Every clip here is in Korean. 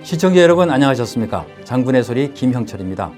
시청자 여러분 안녕하셨습니까? 장군의 소리 김형철입니다.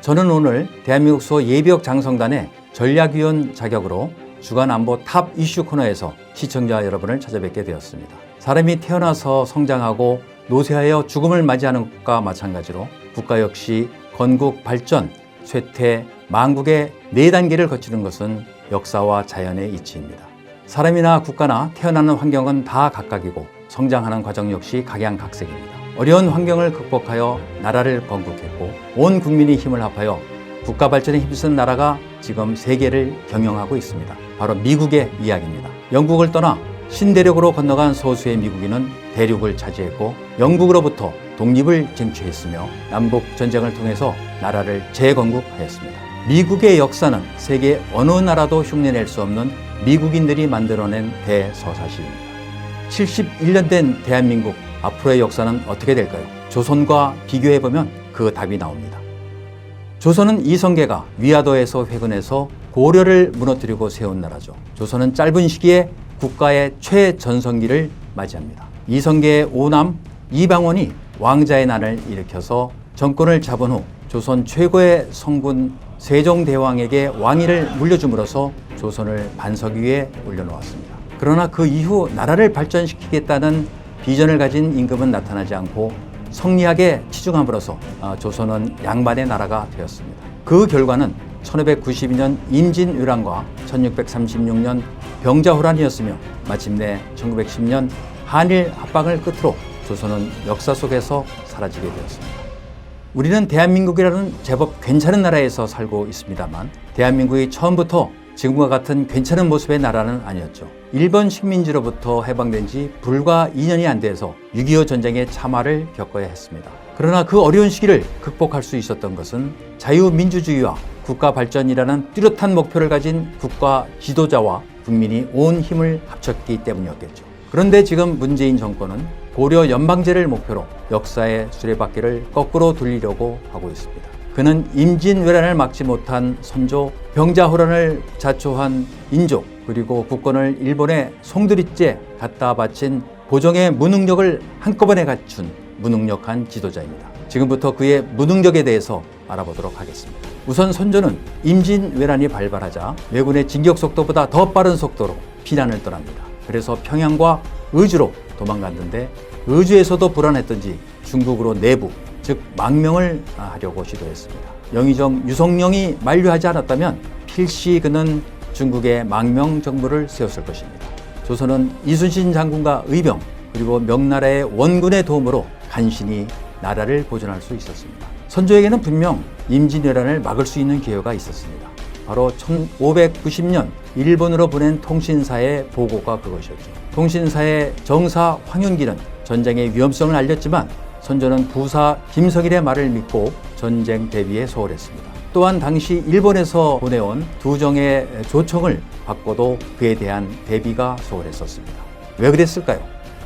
저는 오늘 대한민국 소 예비역 장성단의 전략위원 자격으로 주간 안보 탑 이슈 코너에서 시청자 여러분을 찾아뵙게 되었습니다. 사람이 태어나서 성장하고 노쇠하여 죽음을 맞이하는 것과 마찬가지로 국가 역시 건국, 발전, 쇠퇴, 망국의 4단계를 거치는 것은 역사와 자연의 이치입니다. 사람이나 국가나 태어나는 환경은 다 각각이고 성장하는 과정 역시 각양각색입니다. 어려운 환경을 극복하여 나라를 건국했고 온 국민이 힘을 합하여 국가 발전에 힘쓴 나라가 지금 세계를 경영하고 있습니다. 바로 미국의 이야기입니다. 영국을 떠나 신대륙으로 건너간 소수의 미국인은 대륙을 차지했고 영국으로부터 독립을 쟁취했으며 남북 전쟁을 통해서 나라를 재건국하였습니다. 미국의 역사는 세계 어느 나라도 흉내낼 수 없는 미국인들이 만들어낸 대서사시입니다. 71년 된 대한민국 앞으로의 역사는 어떻게 될까요? 조선과 비교해보면 그 답이 나옵니다. 조선은 이성계가 위화도에서 회군해서 고려를 무너뜨리고 세운 나라죠. 조선은 짧은 시기에 국가의 최전성기를 맞이합니다. 이성계의 오남 이방원이 왕자의 난을 일으켜서 정권을 잡은 후 조선 최고의 성군 세종대왕에게 왕위를 물려줌으로써 조선을 반석 위에 올려놓았습니다. 그러나 그 이후 나라를 발전시키겠다는 비전을 가진 임금은 나타나지 않고 성리학에 치중함으로써 조선은 양반의 나라가 되었습니다. 그 결과는 1592년 임진왜란과 1636년 병자호란이었으며 마침내 1910년 한일 합방을 끝으로 조선은 역사 속에서 사라지게 되었습니다. 우리는 대한민국이라는 제법 괜찮은 나라에서 살고 있습니다만 대한민국이 처음부터 지금과 같은 괜찮은 모습의 나라는 아니었죠. 일본 식민지로부터 해방된 지 불과 2년이 안 돼서 6.25 전쟁의 참화를 겪어야 했습니다. 그러나 그 어려운 시기를 극복할 수 있었던 것은 자유민주주의와 국가 발전이라는 뚜렷한 목표를 가진 국가 지도자와 국민이 온 힘을 합쳤기 때문이었겠죠. 그런데 지금 문재인 정권은 고려 연방제를 목표로 역사의 수레바퀴를 거꾸로 돌리려고 하고 있습니다. 그는 임진왜란을 막지 못한 선조, 병자호란을 자초한 인족, 그리고 국권을 일본의 송두리째 갖다 바친 보정의 무능력을 한꺼번에 갖춘 무능력한 지도자입니다. 지금부터 그의 무능력에 대해서 알아보도록 하겠습니다. 우선 선조는 임진왜란이 발발하자 왜군의 진격 속도보다 더 빠른 속도로 피난을 떠납니다. 그래서 평양과 의주로 도망갔는데 의주에서도 불안했던지 중국으로 내부, 즉 망명을 하려고 시도했습니다. 영의정 유성룡이 만류하지 않았다면 필시 그는 중국의 망명 정부를 세웠을 것입니다. 조선은 이순신 장군과 의병 그리고 명나라의 원군의 도움으로 간신히 나라를 보존할 수 있었습니다. 선조에게는 분명 임진왜란을 막을 수 있는 기회가 있었습니다. 바로 1590년 일본으로 보낸 통신사의 보고가 그것이었죠. 통신사의 정사 황윤기는 전쟁의 위험성을 알렸지만 선조는 부사 김석일의 말을 믿고 전쟁 대비에 소홀했습니다. 또한 당시 일본에서 보내온 두정의 조청을 받고도 그에 대한 대비가 소홀했었습니다. 왜 그랬을까요?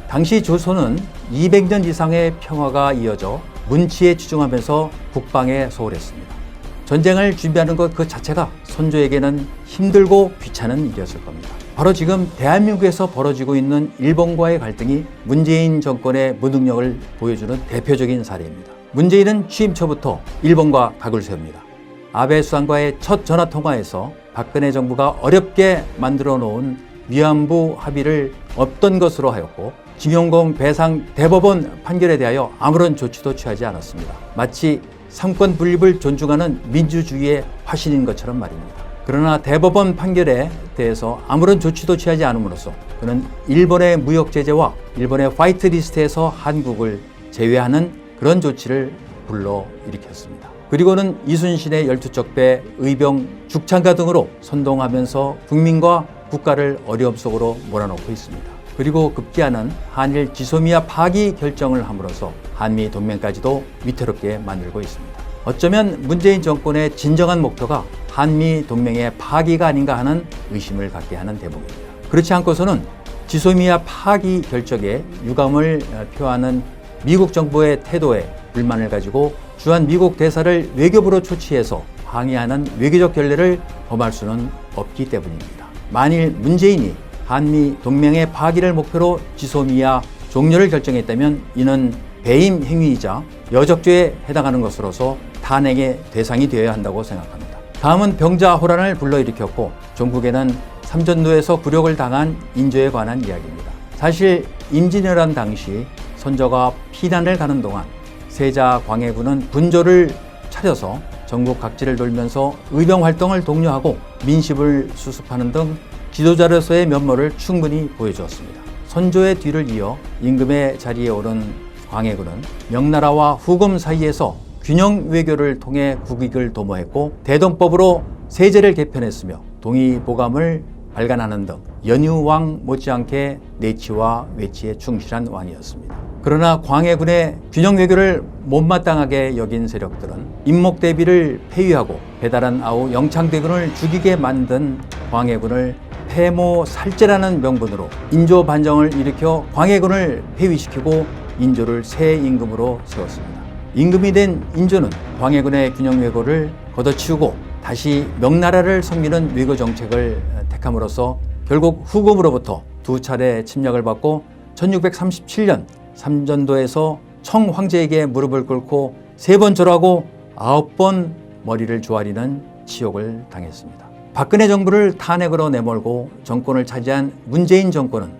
당시 조선은 200년 이상의 평화가 이어져 문치에 치중하면서 국방에 소홀했습니다. 전쟁을 준비하는 것 그 자체가 선조에게는 힘들고 귀찮은 일이었을 겁니다. 바로 지금 대한민국에서 벌어지고 있는 일본과의 갈등이 문재인 정권의 무능력을 보여주는 대표적인 사례입니다. 문재인은 취임 초부터 일본과 각을 세웁니다. 아베 수상과의 첫 전화통화에서 박근혜 정부가 어렵게 만들어 놓은 위안부 합의를 없던 것으로 하였고 김용공 배상 대법원 판결에 대하여 아무런 조치도 취하지 않았습니다. 마치 삼권 분립을 존중하는 민주주의의 화신인 것처럼 말입니다. 그러나 대법원 판결에 대해서 아무런 조치도 취하지 않음으로써 그는 일본의 무역 제재와 일본의 화이트리스트에서 한국을 제외하는 그런 조치를 불러일으켰습니다. 그리고는 이순신의 12척배, 의병, 죽창가 등으로 선동하면서 국민과 국가를 어려움 속으로 몰아넣고 있습니다. 그리고 급기야는 한일 지소미아 파기 결정을 함으로써 한미 동맹까지도 위태롭게 만들고 있습니다. 어쩌면 문재인 정권의 진정한 목표가 한미 동맹의 파기가 아닌가 하는 의심을 갖게 하는 대목입니다. 그렇지 않고서는 지소미아 파기 결정에 유감을 표하는 미국 정부의 태도에 불만을 가지고 주한 미국 대사를 외교부로 초치해서 항의하는 외교적 결례를 범할 수는 없기 때문입니다. 만일 문재인이 한미 동맹의 파기를 목표로 지소미아 종료를 결정했다면 이는 배임 행위이자 여적죄에 해당하는 것으로서 탄핵의 대상이 되어야 한다고 생각합니다. 다음은 병자호란을 불러일으켰고 종국에는 삼전도에서 굴욕을 당한 인조에 관한 이야기입니다. 사실 임진왜란 당시 선조가 피난을 가는 동안 세자 광해군은 군조를 차려서 전국 각지를 돌면서 의병 활동을 독려하고 민심을 수습하는 등 지도자로서의 면모를 충분히 보여주었습니다. 선조의 뒤를 이어 임금의 자리에 오른 광해군은 명나라와 후금 사이에서 균형 외교를 통해 국익을 도모했고 대동법으로 세제를 개편했으며 동의보감을 발간하는 등 연유왕 못지않게 내치와 외치에 충실한 왕이었습니다. 그러나 광해군의 균형 외교를 못마땅하게 여긴 세력들은 임목대비를 폐위하고 배달한 아우 영창대군을 죽이게 만든 광해군을 폐모살제라는 명분으로 인조 반정을 일으켜 광해군을 폐위시키고 인조를 새 임금으로 세웠습니다. 임금이 된 인조는 광해군의 균형 외교를 걷어치우고 다시 명나라를 섬기는 외교 정책을 택함으로써 결국 후금으로부터 두 차례 침략을 받고 1637년 삼전도에서 청황제에게 무릎을 꿇고 3번 절하고 9번 머리를 조아리는 치욕을 당했습니다. 박근혜 정부를 탄핵으로 내몰고 정권을 차지한 문재인 정권은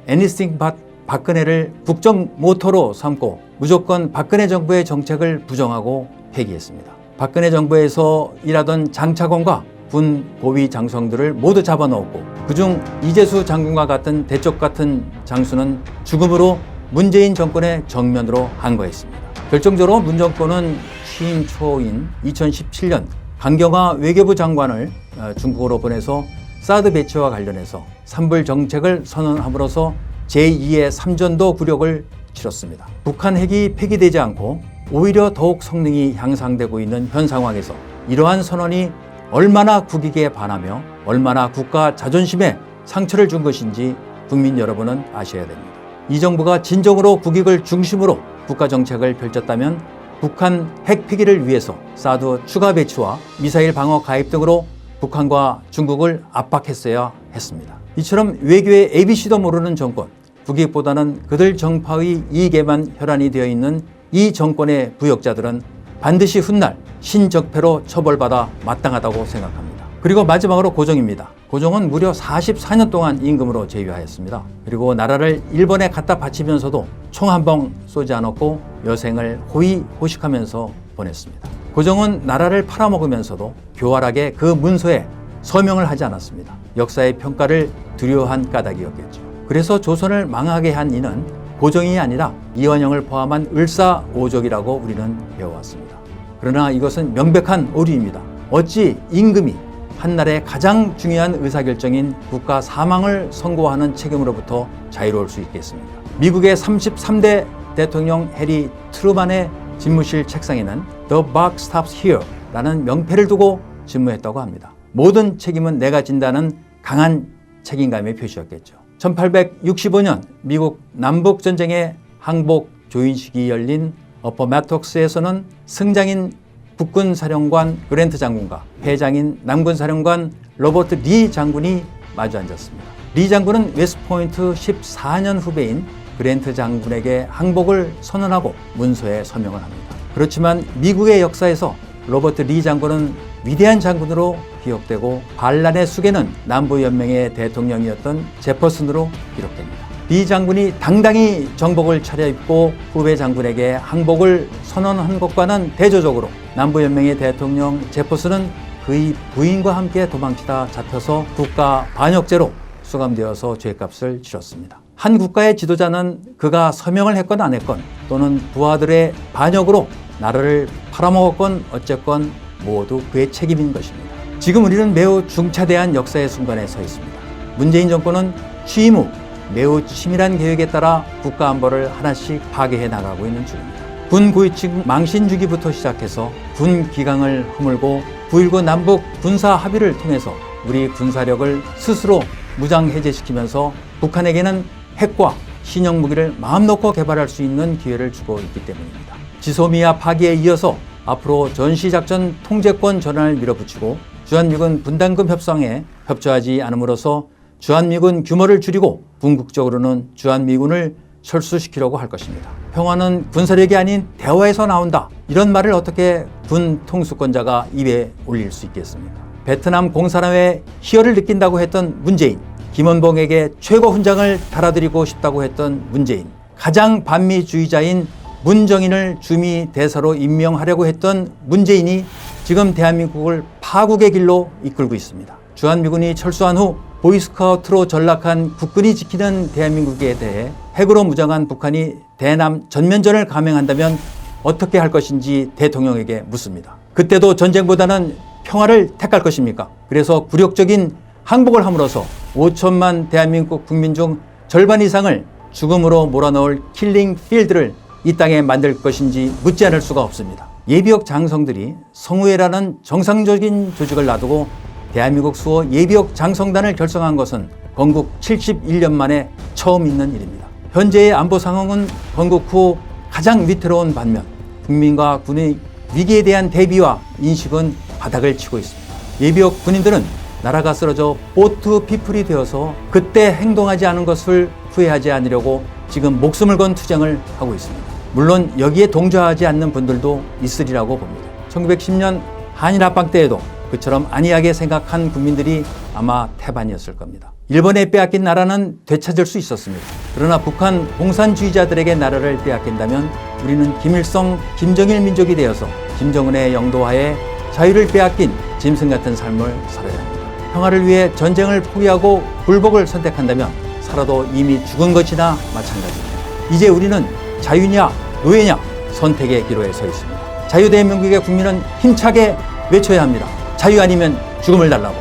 anything but 박근혜를 국정 모토로 삼고 무조건 박근혜 정부의 정책을 부정하고 폐기했습니다. 박근혜 정부에서 일하던 장차관과 군 고위 장성들을 모두 잡아넣었고 그중 이재수 장군과 같은 대쪽 같은 장수는 죽음으로 문재인 정권의 정면으로 항거했습니다. 결정적으로 문 정권은 취임 초인 2017년 강경화 외교부 장관을 중국으로 보내서 사드 배치와 관련해서 산불 정책을 선언함으로써 제2의 삼전도 굴욕을 치렀습니다. 북한 핵이 폐기되지 않고 오히려 더욱 성능이 향상되고 있는 현 상황에서 이러한 선언이 얼마나 국익에 반하며 얼마나 국가 자존심에 상처를 준 것인지 국민 여러분은 아셔야 됩니다. 이 정부가 진정으로 국익을 중심으로 국가 정책을 펼쳤다면 북한 핵 폐기를 위해서 사드 추가 배치와 미사일 방어 가입 등으로 북한과 중국을 압박했어야 했습니다. 이처럼 외교의 ABC도 모르는 정권, 국익보다는 그들 정파의 이익에만 혈안이 되어 있는 이 정권의 부역자들은 반드시 훗날 신적폐로 처벌받아 마땅하다고 생각합니다. 그리고 마지막으로 고종입니다. 고종은 무려 44년 동안 임금으로 재위하였습니다. 그리고 나라를 일본에 갖다 바치면서도 총 한 방 쏘지 않았고 여생을 호의호식하면서 보냈습니다. 고종은 나라를 팔아먹으면서도 교활하게 그 문서에 서명을 하지 않았습니다. 역사의 평가를 두려워한 까닭이었겠죠. 그래서 조선을 망하게 한 이는 고종이 아니라 이완영을 포함한 을사오적이라고 우리는 배워왔습니다. 그러나 이것은 명백한 오류입니다. 어찌 임금이 한나라의 가장 중요한 의사결정인 국가 사망을 선고하는 책임으로부터 자유로울 수 있겠습니까? 미국의 33대 대통령 해리 트루만의 집무실 책상에는 The buck stops here 라는 명패를 두고 집무했다고 합니다. 모든 책임은 내가 진다는 강한 책임감의 표시였겠죠. 1865년 미국 남북전쟁의 항복 조인식이 열린 어퍼매톡스에서는 승장인 국군사령관 그랜트 장군과 패장인 남군사령관 로버트 리 장군이 마주 앉았습니다. 리 장군은 웨스트포인트 14년 후배인 그랜트 장군에게 항복을 선언하고 문서에 서명을 합니다. 그렇지만 미국의 역사에서 로버트 리 장군은 위대한 장군으로 기억되고 반란의 수계는 남부연맹의 대통령이었던 제퍼슨으로 기록됩니다. 리 장군이 당당히 정복을 차려입고 후배 장군에게 항복을 선언한 것과는 대조적으로 남부연맹의 대통령 제퍼슨은 그의 부인과 함께 도망치다 잡혀서 국가 반역죄로 수감되어서 죄값을 치렀습니다. 한 국가의 지도자는 그가 서명을 했건 안 했건 또는 부하들의 반역으로 나라를 팔아먹었건 어쨌건 모두 그의 책임인 것입니다. 지금 우리는 매우 중차대한 역사의 순간에 서 있습니다. 문재인 정권은 취임 후 매우 치밀한 계획에 따라 국가 안보를 하나씩 파괴해 나가고 있는 중입니다. 군 고위층 망신 주기부터 시작해서 군 기강을 허물고 9.19 남북 군사 합의를 통해서 우리 군사력을 스스로 무장 해제시키면서 북한에게는 핵과 신형 무기를 마음 놓고 개발할 수 있는 기회를 주고 있기 때문입니다. 지소미아 파기에 이어서 앞으로 전시작전 통제권 전환을 밀어붙이고 주한미군 분담금 협상에 협조하지 않음으로써 주한미군 규모를 줄이고 궁극적으로는 주한미군을 철수시키려고 할 것입니다. 평화는 군사력이 아닌 대화에서 나온다. 이런 말을 어떻게 군 통수권자가 입에 올릴 수 있겠습니까? 베트남 공산화의 희열을 느낀다고 했던 문재인, 김원봉에게 최고 훈장을 달아드리고 싶다고 했던 문재인, 가장 반미주의자인 문정인을 주미 대사로 임명하려고 했던 문재인이 지금 대한민국을 파국의 길로 이끌고 있습니다. 주한미군이 철수한 후 보이스카우트로 전락한 국군이 지키는 대한민국에 대해 핵으로 무장한 북한이 대남 전면전을 감행한다면 어떻게 할 것인지 대통령에게 묻습니다. 그때도 전쟁보다는 평화를 택할 것입니까? 그래서 굴욕적인 항복을 함으로써 5천만 대한민국 국민 중 절반 이상을 죽음으로 몰아넣을 킬링 필드를 이 땅에 만들 것인지 묻지 않을 수가 없습니다. 예비역 장성들이 성우회라는 정상적인 조직을 놔두고 대한민국 수호 예비역 장성단을 결성한 것은 건국 71년 만에 처음 있는 일입니다. 현재의 안보 상황은 건국 후 가장 위태로운 반면 국민과 군의 위기에 대한 대비와 인식은 바닥을 치고 있습니다. 예비역 군인들은 나라가 쓰러져 보트 피플이 되어서 그때 행동하지 않은 것을 후회하지 않으려고 지금 목숨을 건 투쟁을 하고 있습니다. 물론 여기에 동조하지 않는 분들도 있으리라고 봅니다. 1910년 한일 합방 때에도 그처럼 안이하게 생각한 국민들이 아마 태반이었을 겁니다. 일본에 빼앗긴 나라는 되찾을 수 있었습니다. 그러나 북한 공산주의자들에게 나라를 빼앗긴다면 우리는 김일성, 김정일 민족이 되어서 김정은의 영도하에 자유를 빼앗긴 짐승 같은 삶을 살아야 합니다. 평화를 위해 전쟁을 포기하고 굴복을 선택한다면 살아도 이미 죽은 것이나 마찬가지입니다. 이제 우리는 자유냐 노예냐 선택의 기로에 서 있습니다. 자유대한민국의 국민은 힘차게 외쳐야 합니다. 자유 아니면 죽음을 달라고.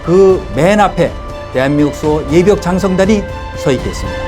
그 맨 앞에 대한민국 수호 예비역 장성단이 서 있겠습니다.